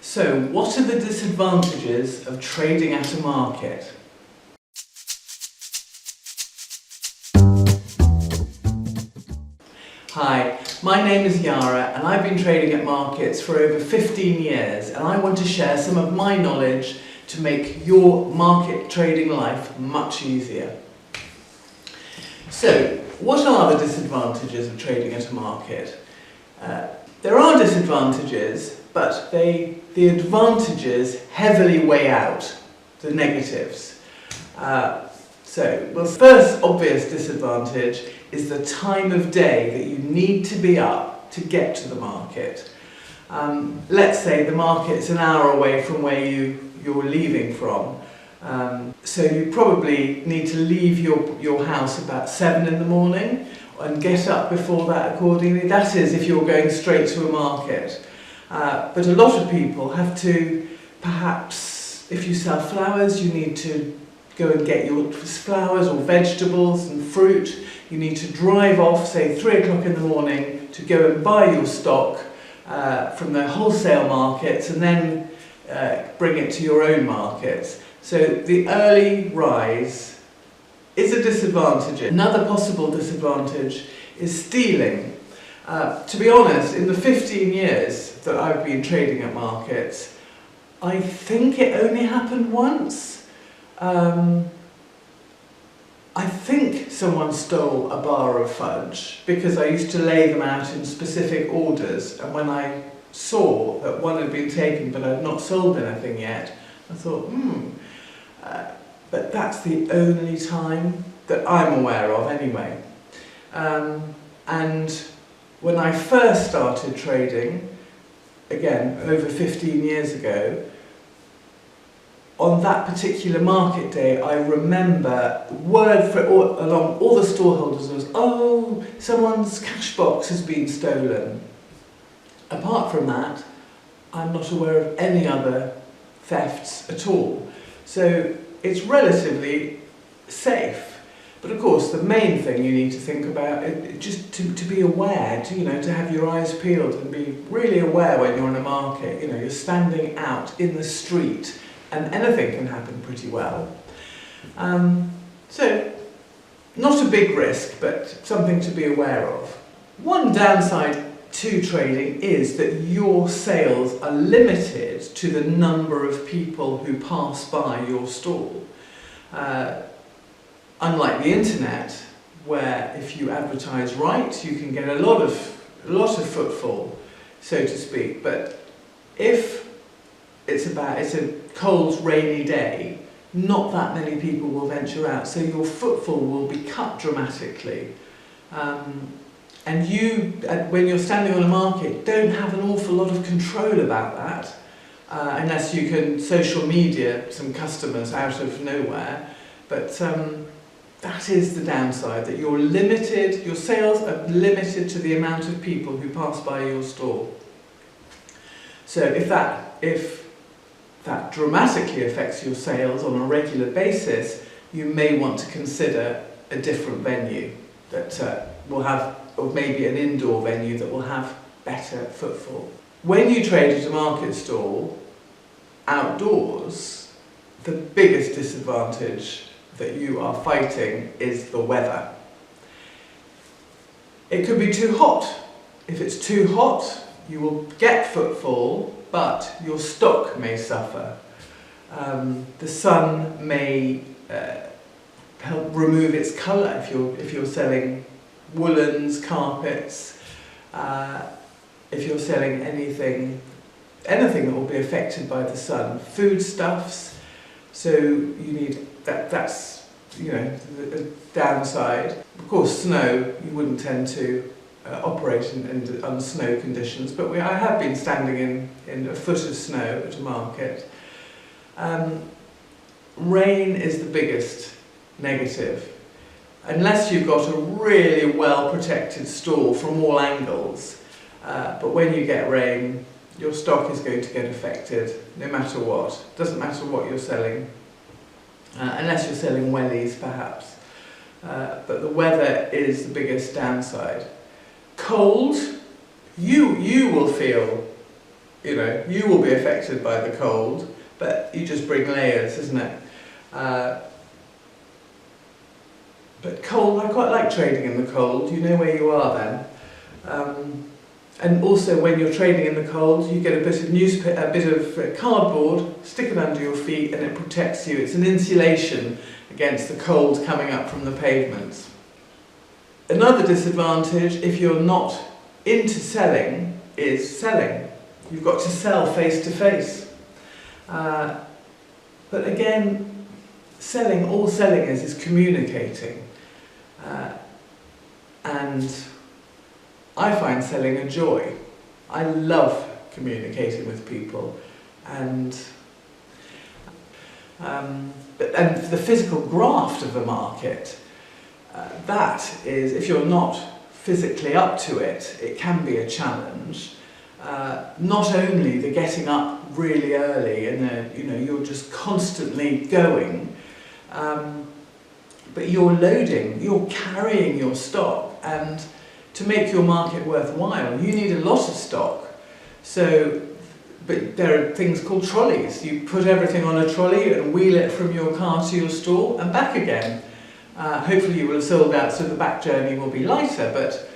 So, what are the disadvantages of trading at a market? Hi, my name is Yara and I've been trading at markets for over 15 years and I want to share some of my knowledge to make your market trading life much easier. So, what are the disadvantages of trading at a market? There are disadvantages, but the advantages heavily weigh out the negatives. The first obvious disadvantage is the time of day that you need to be up to get to the market. Let's say the market's an hour away from where you're leaving from. So you probably need to leave your house about 7 in the morning and get up before that accordingly. That is if you're going straight to a market. But a lot of people have to, perhaps, if you sell flowers, you need to go and get your flowers or vegetables and fruit. You need to drive off, say 3 o'clock in the morning, to go and buy your stock from the wholesale markets and then bring it to your own markets. So the early rise is a disadvantage. Another possible disadvantage is stealing. To be honest, in the 15 years that I've been trading at markets, I think it only happened once. I think someone stole a bar of fudge because I used to lay them out in specific orders, and when I saw that one had been taken but I'd not sold anything yet, I thought, but that's the only time that I'm aware of anyway. And when I first started trading, again over 15 years ago, on that particular market day, I remember word for along all the storeholders was, "Oh, someone's cash box has been stolen." Apart from that, I'm not aware of any other thefts at all. So it's relatively safe. But of course, the main thing you need to think about is just to be aware, to have your eyes peeled and be really aware when you're in a market. You're standing out in the street and anything can happen pretty well. So, not a big risk, but something to be aware of. One downside to trading is that your sales are limited to the number of people who pass by your stall. Unlike the internet, where if you advertise right, you can get a lot of footfall, so to speak. But if it's a cold, rainy day, not that many people will venture out, so your footfall will be cut dramatically. And you, when you're standing on a market, don't have an awful lot of control about that, unless you can social media some customers out of nowhere. But that is the downside, that you're limited, your sales are limited to the amount of people who pass by your store. So if that dramatically affects your sales on a regular basis, you may want to consider a different venue that will have, or maybe an indoor venue that will have better footfall. When you trade at a market stall outdoors, the biggest disadvantage that you are fighting is the weather. It could be too hot. If it's too hot, you will get footfall, but your stock may suffer. The sun may help remove its colour if you're selling woolens, carpets, if you're selling anything that will be affected by the sun. Foodstuffs, so you need that's the downside. Of course, snow, you wouldn't tend to operate under snow conditions, but I have been standing in a foot of snow at a market. Rain is the biggest negative. Unless you've got a really well protected stall from all angles, but when you get rain, your stock is going to get affected no matter what. Doesn't matter what you're selling, unless you're selling wellies perhaps. But the weather is the biggest downside. Cold, you will feel you know, you will be affected by the cold, but you just bring layers, isn't it? But cold, I quite like trading in the cold. You know where you are then. And also when you're trading in the cold, you get a bit of cardboard, stick it under your feet, and it protects you. It's an insulation against the cold coming up from the pavements. Another disadvantage, if you're not into selling, is selling. You've got to sell face to face. But again, all selling is communicating. And I find selling a joy. I love communicating with people, and the physical graft of the market, that is, if you're not physically up to it, it can be a challenge. Not only the getting up really early and you're just constantly going, but you're loading, you're carrying your stock, and to make your market worthwhile, you need a lot of stock. But there are things called trolleys. You put everything on a trolley and wheel it from your car to your store and back again. Hopefully you will have sold out, so the back journey will be lighter, but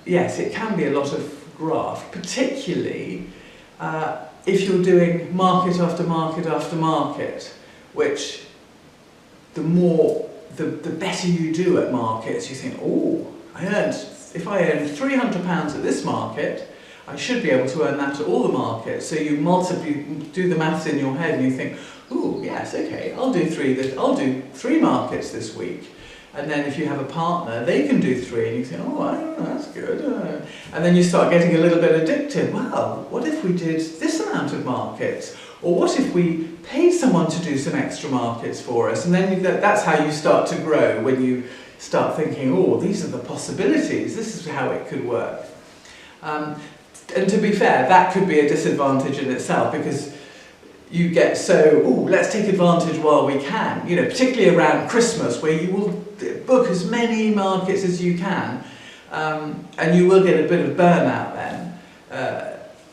yes, it can be a lot of graft, particularly if you're doing market after market after market, which the better you do at markets, you think, oh, if I earned £300 at this market, I should be able to earn that at all the markets. So you do the maths in your head and you think, oh yes, okay, I'll do three markets this week. And then if you have a partner, they can do 3, and you think, oh, I don't know, that's good. And then you start getting a little bit addicted. Well, what if we did this amount of markets? Or what if we paid someone to do some extra markets for us? And then that's how you start to grow, when you start thinking, oh, these are the possibilities, this is how it could work. And to be fair, that could be a disadvantage in itself, because you get let's take advantage while we can, particularly around Christmas, where you will book as many markets as you can, and you will get a bit of burnout then.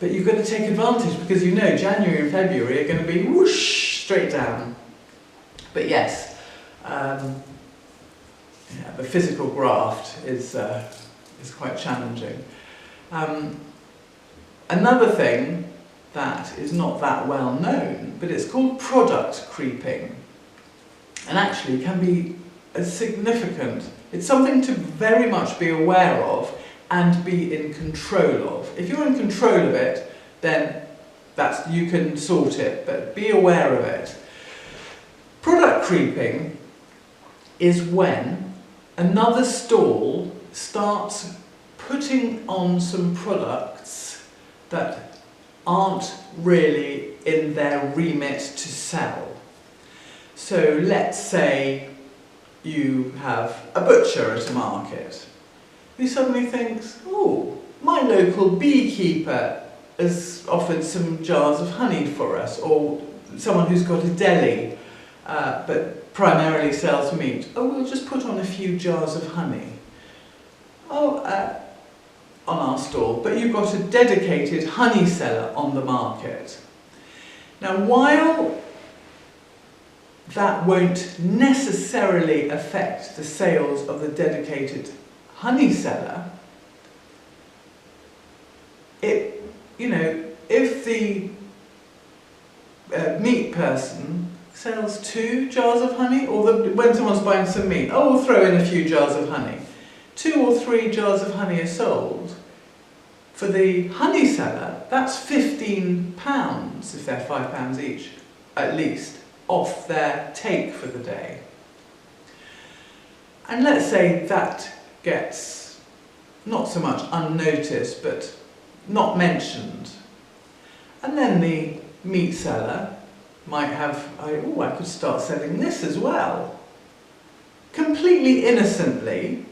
But you've got to take advantage, because January and February are going to be whoosh, straight down. But yes, the physical graft is quite challenging. Another thing that is not that well known, but it's called product creeping, and actually can be significant. It's something to very much be aware of and be in control of. If you're in control of it, then you can sort it, but be aware of it. Product creeping is when another stall starts putting on some products that aren't really in their remit to sell. So let's say you have a butcher at a market. He suddenly thinks, oh, my local beekeeper has offered some jars of honey for us, or someone who's got a deli but primarily sells meat. Oh, we'll just put on a few jars of honey. On our stall, but you've got a dedicated honey seller on the market. Now, while that won't necessarily affect the sales of the dedicated honey seller, if the meat person sells 2 jars of honey, or when someone's buying some meat, oh, we'll throw in a few jars of honey. 2 or 3 jars of honey are sold. For the honey seller, that's £15, if they're £5 each, at least, off their take for the day. And let's say that gets not so much unnoticed, but not mentioned. And then the meat seller might have, I could start selling this as well. Completely innocently,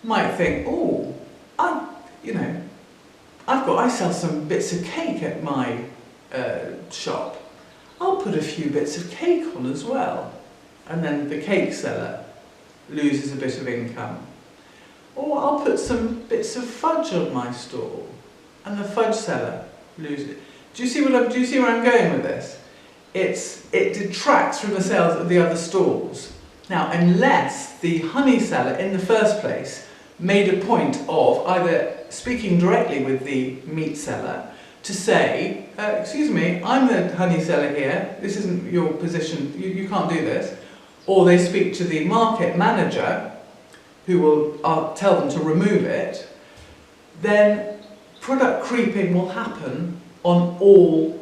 might think, oh, I sell some bits of cake at my shop. I'll put a few bits of cake on as well. And then the cake seller loses a bit of income. Or I'll put some bits of fudge on my stall. and the fudge seller loses. Do you see where I'm going with this? It detracts from the sales of the other stalls. Now, unless the honey seller in the first place made a point of either speaking directly with the meat seller to say, excuse me, I'm the honey seller here, this isn't your position, you can't do this, or they speak to the market manager who will tell them to remove it, then product creeping will happen on all,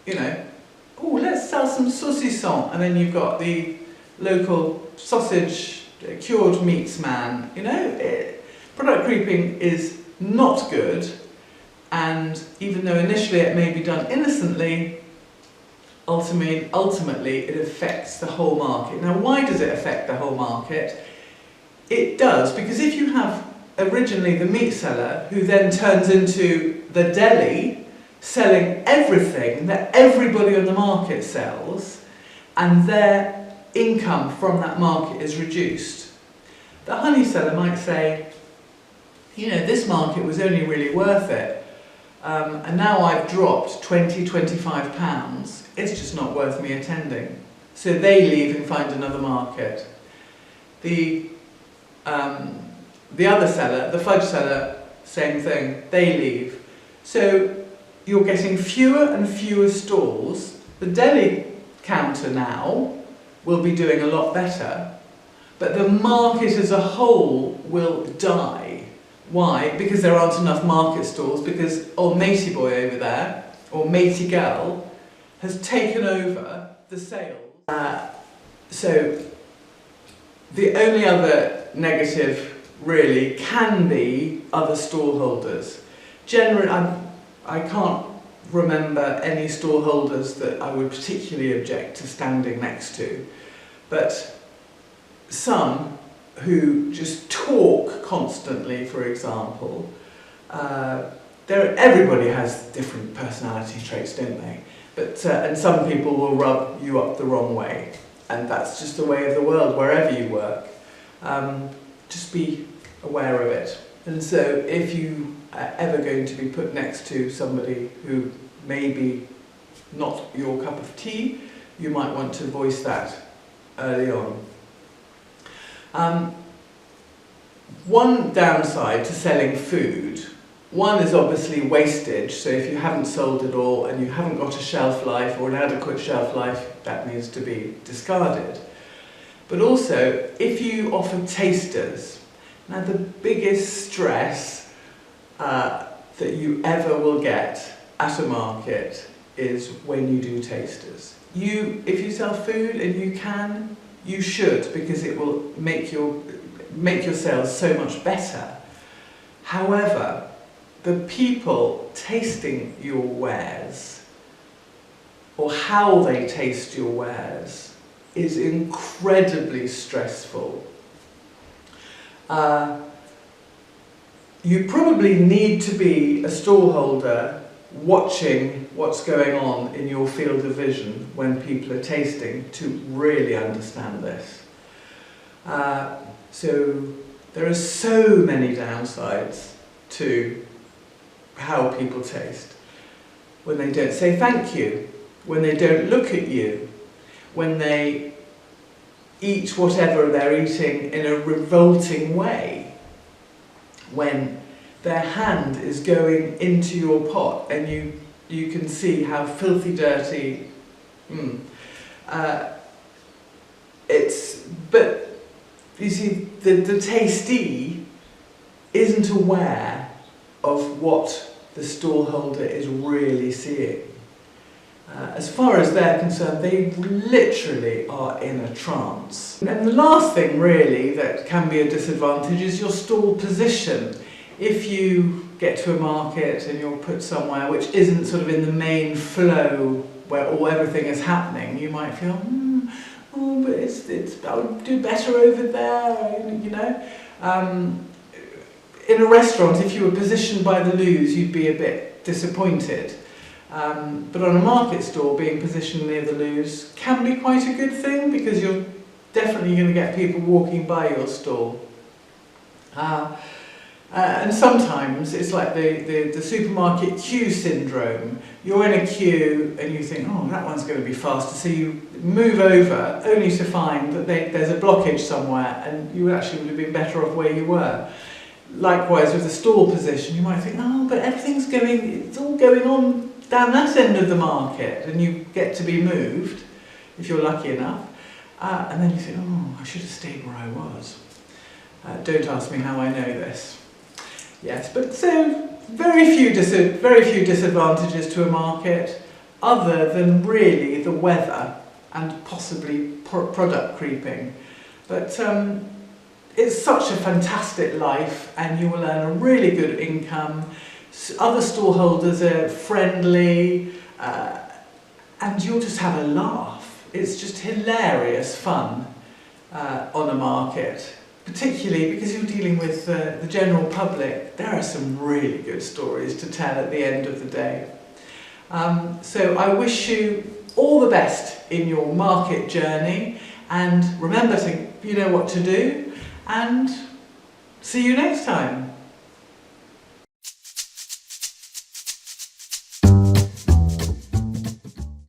oh, let's sell some saucisson, and then you've got the local sausage cured meats man, product creeping is not good, and even though initially it may be done innocently, ultimately it affects the whole market. Now, why does it affect the whole market? It does, because if you have originally the meat seller who then turns into the deli selling everything that everybody on the market sells, and their income from that market is reduced, the honey seller might say, this market was only really worth it, and now I've dropped £20–25, it's just not worth me attending. So they leave and find another market. The other seller, the fudge seller, same thing, they leave. So you're getting fewer and fewer stalls. The deli counter now will be doing a lot better, but the market as a whole will die. Why? Because there aren't enough market stalls, because old matey boy over there, or matey girl, has taken over the sales. So the only other negative really can be other stallholders. Generally, I can't remember any stallholders that I would particularly object to standing next to, but some who just talk constantly, for example. Everybody has different personality traits, don't they? But and some people will rub you up the wrong way, and that's just the way of the world wherever you work. Just be aware of it. And so if you are ever going to be put next to somebody who may be not your cup of tea, you might want to voice that early on. One downside to selling food, one is obviously wastage, so if you haven't sold it all and you haven't got a shelf life or an adequate shelf life, that needs to be discarded. But also, if you offer tasters, now the biggest stress that you ever will get at a market is when you do tasters. If you sell food and you should, because it will make your sales so much better. However, the people tasting your wares, or how they taste your wares, is incredibly stressful. You probably need to be a stallholder watching what's going on in your field of vision when people are tasting to really understand this. So there are so many downsides to how people taste. When they don't say thank you, when they don't look at you, when they eat whatever they're eating in a revolting way, when their hand is going into your pot and you can see how filthy dirty but you see, the tastee isn't aware of what the stallholder is really seeing. As far as they're concerned, they literally are in a trance. And the last thing really that can be a disadvantage is your stall position. If you get to a market and you're put somewhere which isn't sort of in the main flow where everything is happening, you might feel, oh, but I would do better over there, In a restaurant, if you were positioned by the loos, you'd be a bit disappointed. But on a market stall, being positioned near the loos can be quite a good thing, because you're definitely going to get people walking by your stall. And sometimes it's like the supermarket queue syndrome. You're in a queue and you think, oh, that one's going to be faster, so you move over only to find that there's a blockage somewhere and you actually would have been better off where you were. Likewise with the store position, you might think, oh, but it's all going on down that end of the market, and you get to be moved, if you're lucky enough, and then you think, oh, I should have stayed where I was. Don't ask me how I know this. Yes, but so very few disadvantages to a market, other than really the weather and possibly product creeping. But it's such a fantastic life, and you will earn a really good income. Other storeholders are friendly, and you'll just have a laugh. It's just hilarious fun on a market, particularly because you're dealing with the general public. There are some really good stories to tell at the end of the day. So I wish you all the best in your market journey, and remember to, you know what to do, and see you next time.